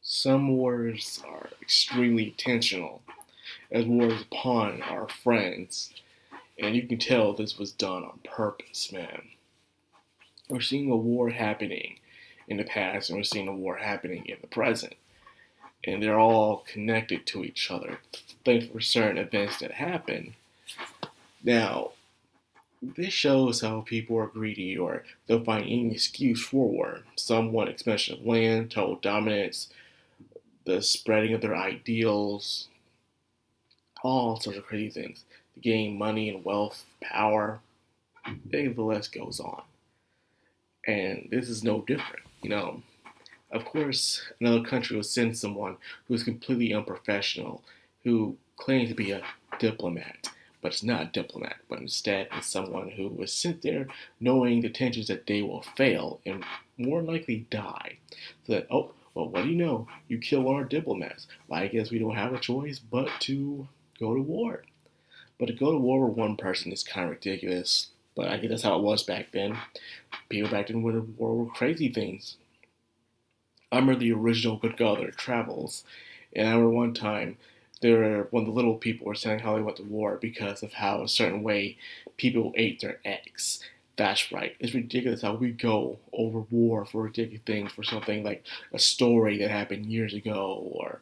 Some wars are extremely intentional, as wars upon our friends, and you can tell this was done on purpose, man. We're seeing a war happening in the past, and we're seeing a war happening in the present, and they're all connected to each other, thanks for certain events that happen. Now, this shows how people are greedy or they'll find any excuse for war. Some want expansion of land, total dominance, the spreading of their ideals, all sorts of crazy things to gain money and wealth, power. The list goes on. And this is no different. Of course, another country will send someone who is completely unprofessional, who claims to be a diplomat, but is not a diplomat, but instead is someone who was sent there knowing the tensions that they will fail and more likely die. So that, oh, well, what do you know? You kill our diplomats. Well, I guess we don't have a choice but to go to war. But to go to war with one person is kind of ridiculous. But I guess that's how it was back then. People back then went to war with crazy things. I remember the original Good Godfather Travels, and I remember one time one of the little people were saying how they went to war because of how a certain way people ate their eggs. That's right. It's ridiculous how we go over war for ridiculous things, for something like a story that happened years ago, or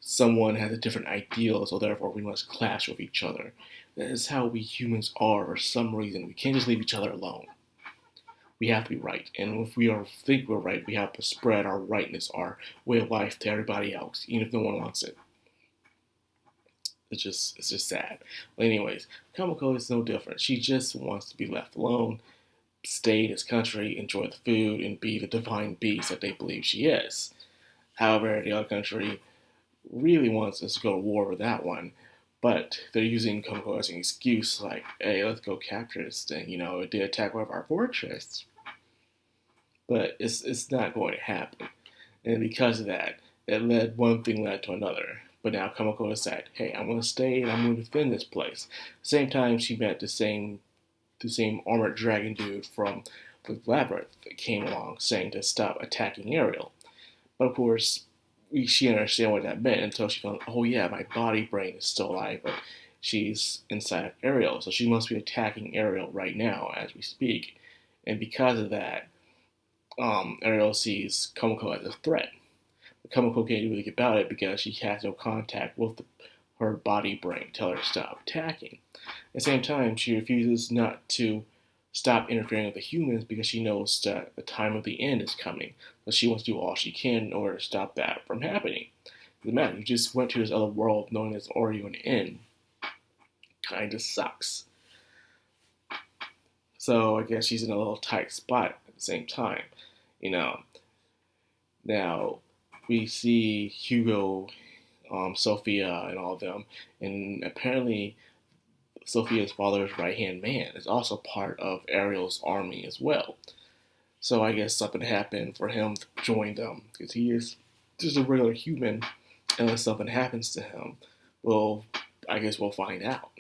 someone has a different ideal, so therefore we must clash with each other. That is how we humans are for some reason. We can't just leave each other alone. We have to be right. And if think we're right, we have to spread our rightness, our way of life to everybody else, even if no one wants it. It's just sad. But anyways, Kamiko is no different. She just wants to be left alone, stay in this country, enjoy the food, and be the divine beast that they believe she is. However, the other country really wants us to go to war with that one, but they're using Kamiko as an excuse, like, hey, let's go capture this thing. It did attack one of our fortresses, but it's not going to happen. And because of that, one thing led to another. But now Kamiko decided, hey, I'm going to stay and I'm going to defend this place. Same time, she met the same armored dragon dude from the labyrinth that came along, saying to stop attacking Ariel. But of course, she didn't understand what that meant until she found, oh yeah, my body brain is still alive, but she's inside of Ariel, so she must be attacking Ariel right now as we speak. And because of that, Ariel sees Komoko as a threat. But Komoko can't do anything about it because she has no contact with her body brain. Tell her to stop attacking. At the same time, she refuses not to stop interfering with the humans because she knows that the time of the end is coming. So she wants to do all she can in order to stop that from happening. The man, you just went to this other world knowing it's already going to end. Kinda sucks. So I guess she's in a little tight spot at the same time. You know. Now we see Hugo, Sophia, and all of them, and apparently Sophia's father's right hand man is also part of Ariel's army as well. So I guess something happened for him to join them because he is just a regular human. Unless something happens to him, well, I guess we'll find out.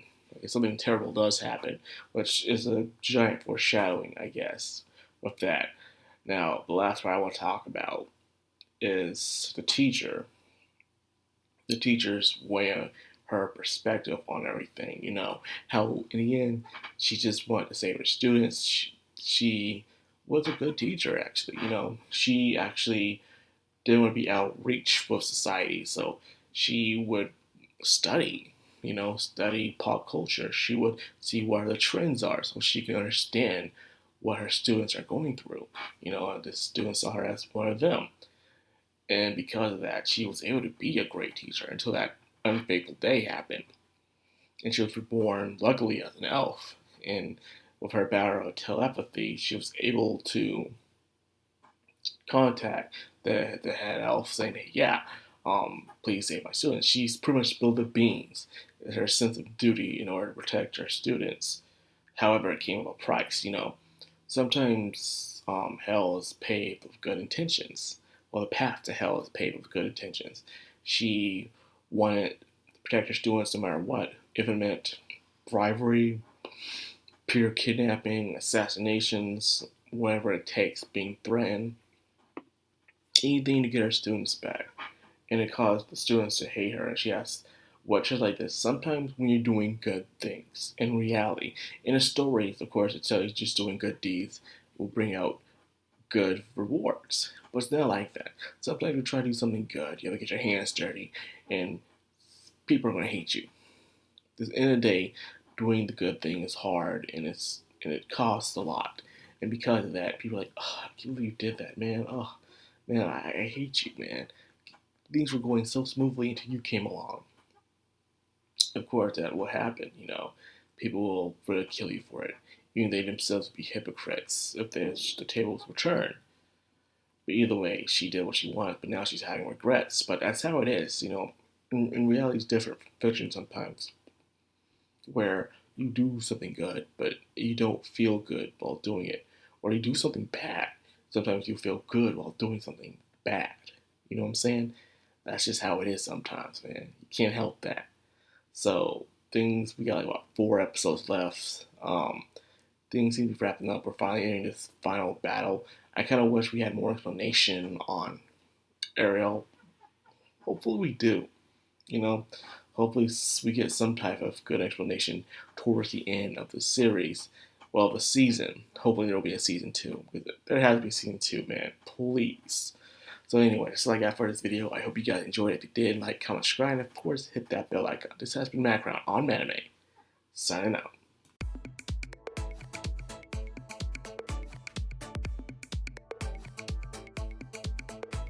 If something terrible does happen, which is a giant foreshadowing, I guess, with that. Now, the last part I want to talk about is the teacher. The teacher's way of her perspective on everything. How in the end she just wanted to save her students. She was a good teacher, actually. She actually didn't want to be outreach with society, so she would study. Study pop culture. She would see what the trends are, so she can understand what her students are going through. The students saw her as one of them. And because of that, she was able to be a great teacher until that unfaithful day happened. And she was reborn, luckily, as an elf. And with her power of telepathy, she was able to contact the head elf saying, yeah, please save my students. She's pretty much spilled the beans. Her sense of duty in order to protect her students. However, it came with a price. Sometimes hell is paved with good intentions. Well, the path to hell is paved with good intentions. She wanted to protect her students no matter what. If it meant bribery, pure kidnapping, assassinations, whatever it takes, being threatened, anything to get her students back. and it caused the students to hate her. And she asked, "What should like this? Sometimes when you're doing good things, in reality, in a story, of course, it tells you just doing good deeds will bring out good rewards. But it's not like that. Sometimes you try to do something good, you have to get your hands dirty, and people are gonna hate you. At the end of the day, doing the good thing is hard, and it costs a lot. And because of that, people are like, "Oh, I can't believe you did that, man. Oh, man, I hate you, man. Things were going so smoothly until you came along." Of course, that will happen. People will ridicule you for it. Even they themselves will be hypocrites if the tables were turned. But either way, she did what she wanted, but now she's having regrets. But that's how it is. In reality, it's different from fiction sometimes, where you do something good, but you don't feel good while doing it. Or you do something bad. Sometimes you feel good while doing something bad. You know what I'm saying? That's just how it is sometimes, man. You can't help that. So we got like what 4 episodes left. Things seem to be wrapping up. We're finally entering this final battle. I kind of wish we had more explanation on Ariel. Hopefully we do. You know, hopefully we get some type of good explanation towards the end of the series. Well, the season. Hopefully there will be a season 2. Because there has to be season 2, man. Please. So anyway, that's all I got for this video. I hope you guys enjoyed it. If you did, like, comment, subscribe, and of course, hit that bell icon. This has been Madcrown on Anime. Signing out.